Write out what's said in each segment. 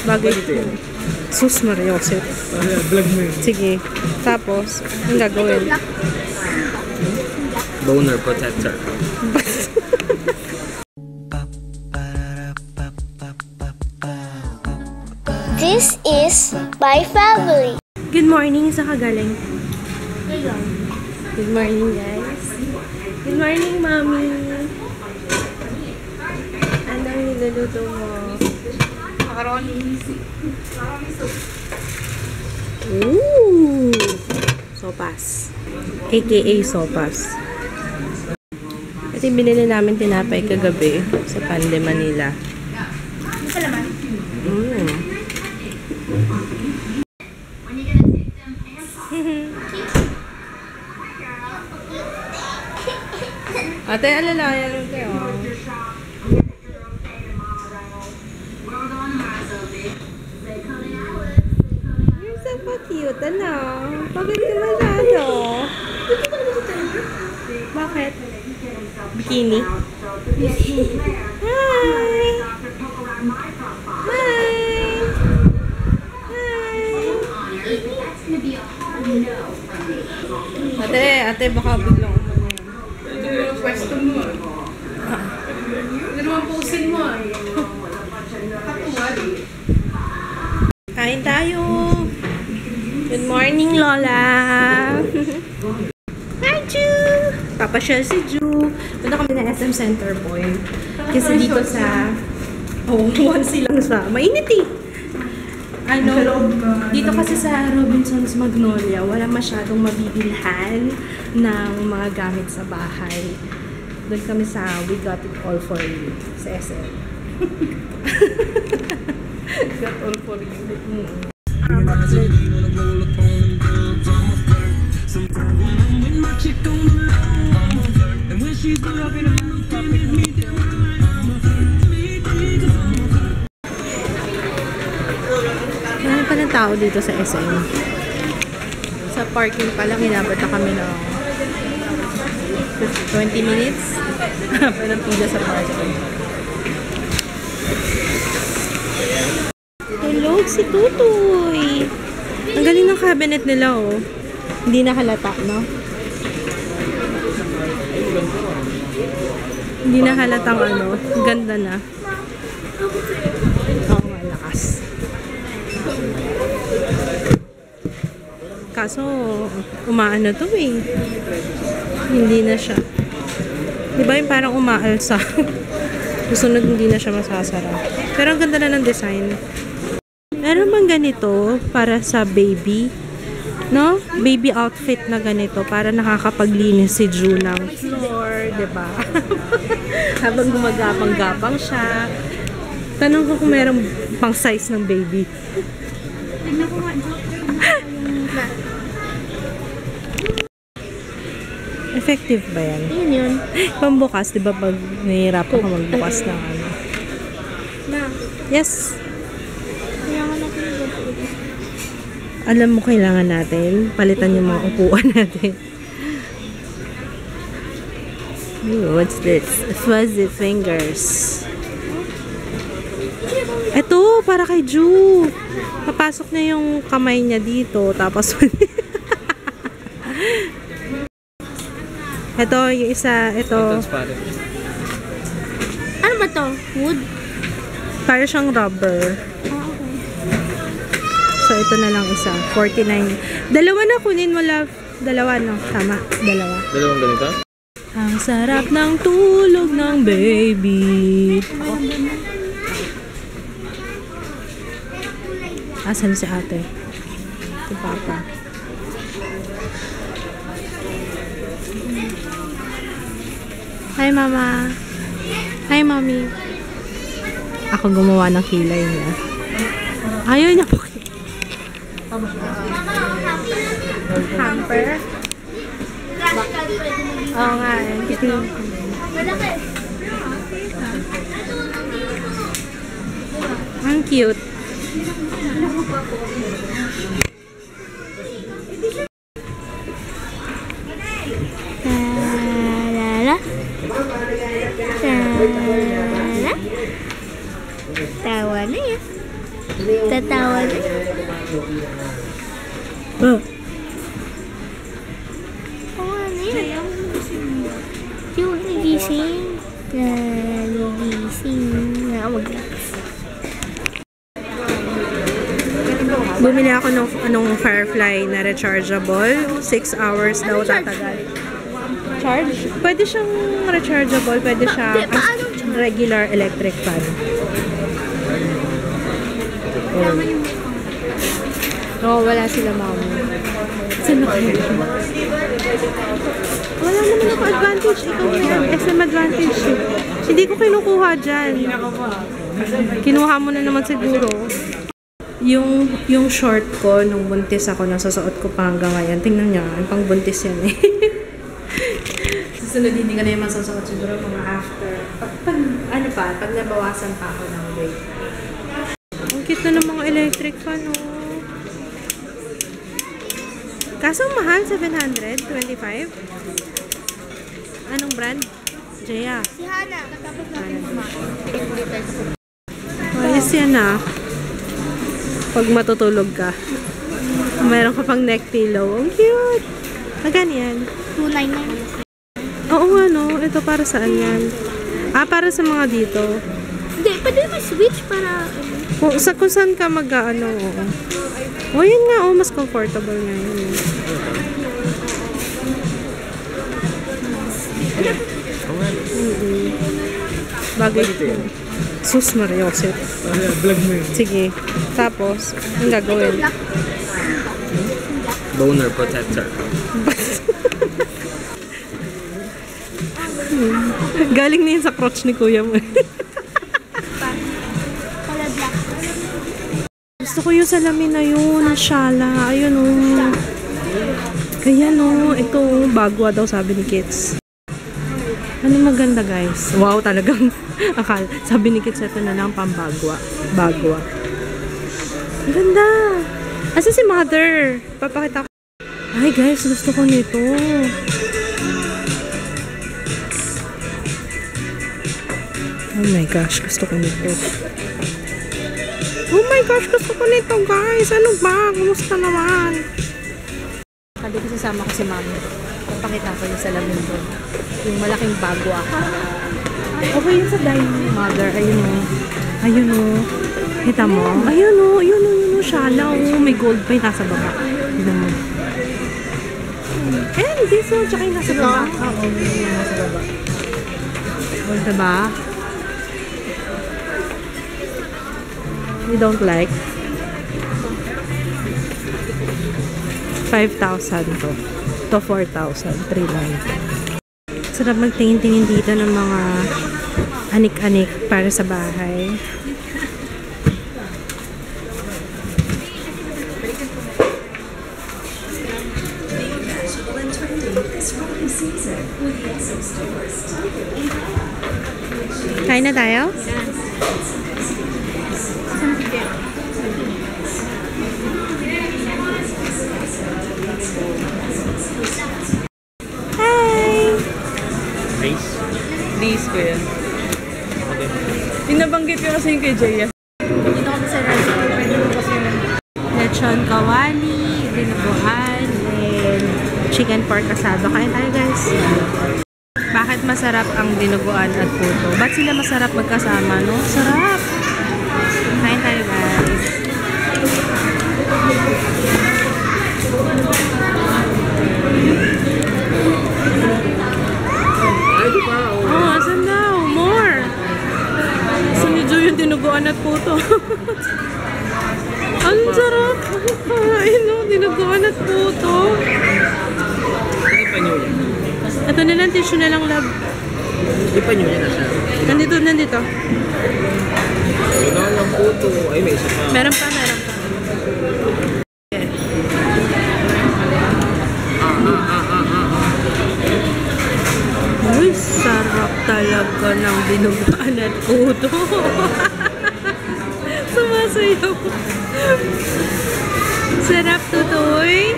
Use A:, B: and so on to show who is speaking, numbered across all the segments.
A: Bagay ito. Sus Mariosep.
B: Vlog mo yun.
A: Sige. Tapos, ang gagawin?
B: Boner protector.
C: This is my family.
A: Good morning sa kagaling. Good morning, guys. Good morning, Mommy. Anong niluluto mo? Macaroni. Ooh! Sopas. AKA sopas. Ito yung binili namin tinapay kagabi sa Pande, Manila. Ate, alalayan mo kayo. You're so cute, ano? Bakit ka masyado? Bakit? Bikini? Hi! Hi! Hi! Ate, baka biglang
D: yung pwesto mo. Ano naman posin mo?
A: Kain tayo. Good morning, Lola. Hi, Ju. Papasyal si Ju. Punta kami na SM Center Point. Kasi dito sa... Oh, once lang siya. Mainit eh. Ano, dito kasi sa Robinsons Magnolia, wala masyadong mabibilhan ng mga gamit sa bahay. Doon kami sa We Got It All For You sa SM. Got all for you. Marami pa ng tao dito sa SM. Sa parking pa lang, inabot na kami ng 20 minutes. Parang pila sa parking. Hello, si Tutoy! Ang galing ng cabinet nila, oh. Hindi na halata, no? Hindi na halatang ano. Ganda na. Oo nga, lakas. Kaso, umaano to eh. Hindi na siya. Diba yung parang umaalsa? Susunod hindi na siya masasara. Pero ang ganda na ng design. Meron bang ganito para sa baby? No? Baby outfit na ganito para nakakapaglinis si Ju ng floor, diba? Habang gumagapang-gapang siya. Tanong ko kung meron pang size ng baby. Tignan ko nga. Effective ba yan?
C: Yun yun.
A: Pambukas, diba pag nahihirapan ka magbukas ng ano? Yes. Alam mo, kailangan natin palitan yung mga upuan natin. Ooh, what's this? Fuzzy fingers. Ito, para kay Ju. Papasok na yung kamay niya dito. Tapos, ito, yung isa, ito.
C: Ano ba to? Wood?
A: Para siyang rubber. So, ito na lang isa. 49. Dalawa na kunin mo, love. Dalawa, no? Tama. Dalawa.
B: Dalawang ganito?
A: Ang sarap ng tulog ng baby. Asan si ate? Si papa. Hi, mama. Hi, mommy. Ako gumawa ng kilay niya. Ayaw niya po. Hamper. Oo nga, ito. Ang cute.
C: La la la. La la. Tawa na yan. Tatawa na yan.
A: Oh.
C: Oo, ano yan? Yung nagising. Nagising. Wag-relax.
A: Bumili ako ng anong Firefly na rechargeable. 6 hours daw tatagal. Charge? Pwede siyang rechargeable. Pwede siya
C: Hindi, paano
A: as regular electric fan. Oo, wala sila mama. Saan ako? Wala naman ako advantage. Ikaw yan. SM advantage. Hindi ko kinukuha dyan. Kinuha mo na naman siguro. Yung short ko, nung buntis ako, nasusuot ko pa hanggang ngayon. Tingnan niyo, yung pang buntis yan eh. Susunod, hindi ka na yung masusuot siguro mga after. Pag nabawasan pa ako ng weight. Ang cute na ng mga electric fan, oh. Kaso mahal, 725. Anong brand? Jaya.
C: Si Hana. Natapos natin kumain.
A: Ayos yan ah. Pag matutulog ka. Meron ka pang neck pillow. Ang cute. Magkano yan?
C: 299.
A: Oo nga no. Ito para saan yan? Para sa mga dito.
C: Hindi, pwede may switch para...
A: Kung saan ka mag-ano. O yun nga. Mas comfortable nga yun. Bagay ito. Sus Mariosep.
B: Vlog mo yun.
A: Sige. Tapos, ang gagawin?
B: Boner protector.
A: Galing na yun sa crotch ni kuya mo.
C: Color black.
A: Gusto ko yung salamin na yun. Ang shala. Ayun o. Kaya no. Ito, bagwa daw sabi ni Kits. Ano maganda guys? Wow, talagang akal. Sabi ni Kits, ito na lang pambagwa. Bagwa. Ang ganda. Asa si mother? Papakita ko. Ay guys, gusto ko nito. Oh my gosh, gusto ko nito. Oh my gosh, gusto ko nito guys. Ano ba? Kumusta naman? Sabi ko sasama ko si mami. Papakita ko yung salamin doon. Yung malaking bagwa. Okay yun sa dining mother. Ayun o. Ayun o. Kita mo? Ayun o. Ayun o. Ayun o. Shala o. May gold pa yung nasa baba. Tignan mo. And this o. Tsaka yung nasa baba. Oo. Yung nasa baba. O, diba? You don't like? 5,000 to. To 4,000. 3,900. Sarap magtingin-tingin dito ng mga anik-anik para sa bahay. Kain na tayo?
B: Please ko yan. Pinabanggit ko kasi yung kay Jaya.
A: Dito kami sa lechon kawali, dinuguan, and chicken pork asado. Kain tayo guys. Bakit masarap ang dinuguan at puto? Ba't sila masarap magkasama, no? Sarap! Kain tayo guys. Oh, asan daw? More! Gusto ni Joy yung dinuguan at puto. Ang sarap! Ay no, dinuguan at puto.
B: Hindi pa nyo yan.
A: Ito na lang, tissue na lang, love.
B: Hindi pa nyo yan na siya.
A: Nandito.
B: Ginawa ng puto. Ay, may isa pa.
A: Meron pa. Uy, sarap talaga ng dinuguan at puto. Sumasayaw. Sarap, tutoy.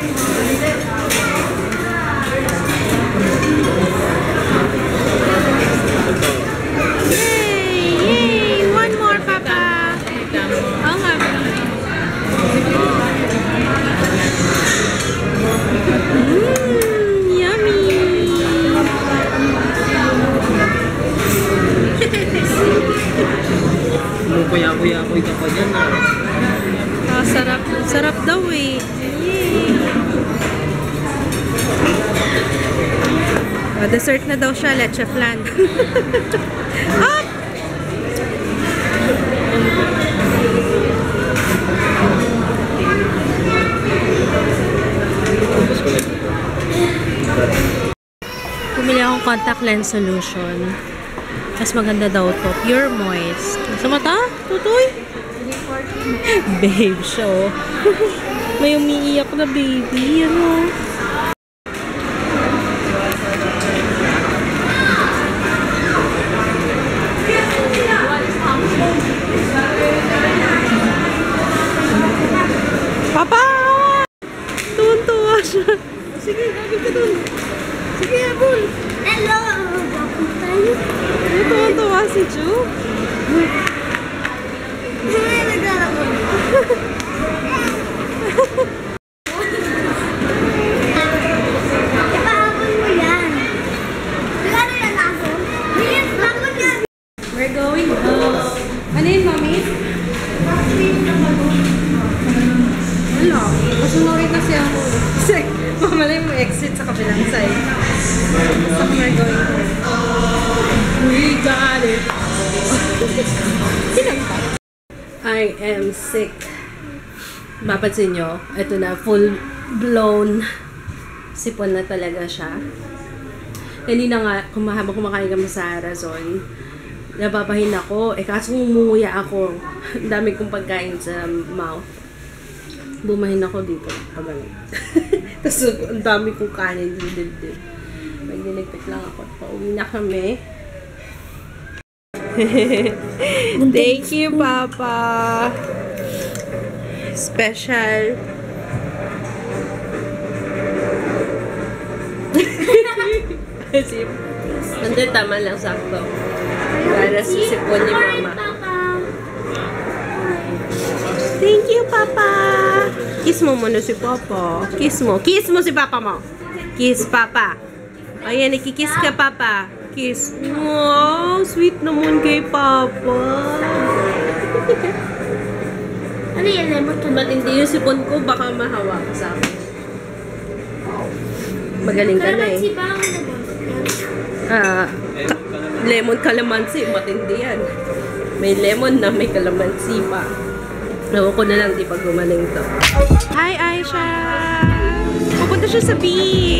A: Yay! Yay! One more, Papa!
B: ako dyan na.
A: Ah, sarap. Sarap daw eh. Yay! Ah, dessert na daw siya, leche flan. Ah! Bumili akong contact lens solution. Mas maganda daw to. Pure moist. Sa mata? Tutoy? Babe, show. May umiiyak na baby. Ano? Papa! Tuwan-tuwa siya. Sige, gagawin ka dun. Sige, Abul.
C: Hello! Bakit tayo?
A: Tuwan-tuwa si Ju.
C: Ay, naglalaro. Ipahabol mo yan. Lalo yan ako. Yes, bakit yan?
A: We're going home. Ano yun, Mami? Wala. Masunurin kasi ako. Kasi, mamalay mo exit sa kabilang side. So, we're going home. We got it. Sinang I am sick. Mapansin nyo, ito na, full-blown sipon na talaga siya. Kanina nga, habang kumakain kami sa Arazon, nababahin ako. Kaso umuya ako. Ang dami kong pagkain sa mouth. Bumahin ako dito. Pagaling. Tapos, ang dami kong kanin dito. Nagdiligpit lang ako. Pauwi na kami. Thank you, Papa. Special. Hindi, tama lang sakto. Para sa sipon ni Mama. Thank you, Papa. Kiss mo muna si Papa. Kiss mo. Kiss mo si Papa mo. Kiss, Papa. Ayan, nakikiss ka, Papa. Kiss. Wow, sweet naman kay Papa.
C: Ano yan?
A: Matindi yung sipon ko, baka mahawa ka sa akin. Magaling ka na eh.
C: Si Bang
A: Lemon calamansi, matindi yan. May lemon na may calamansi pa. Ewan ko na lang, di pa gumaling to. Hi, Aisha! Pupunta siya sa beach!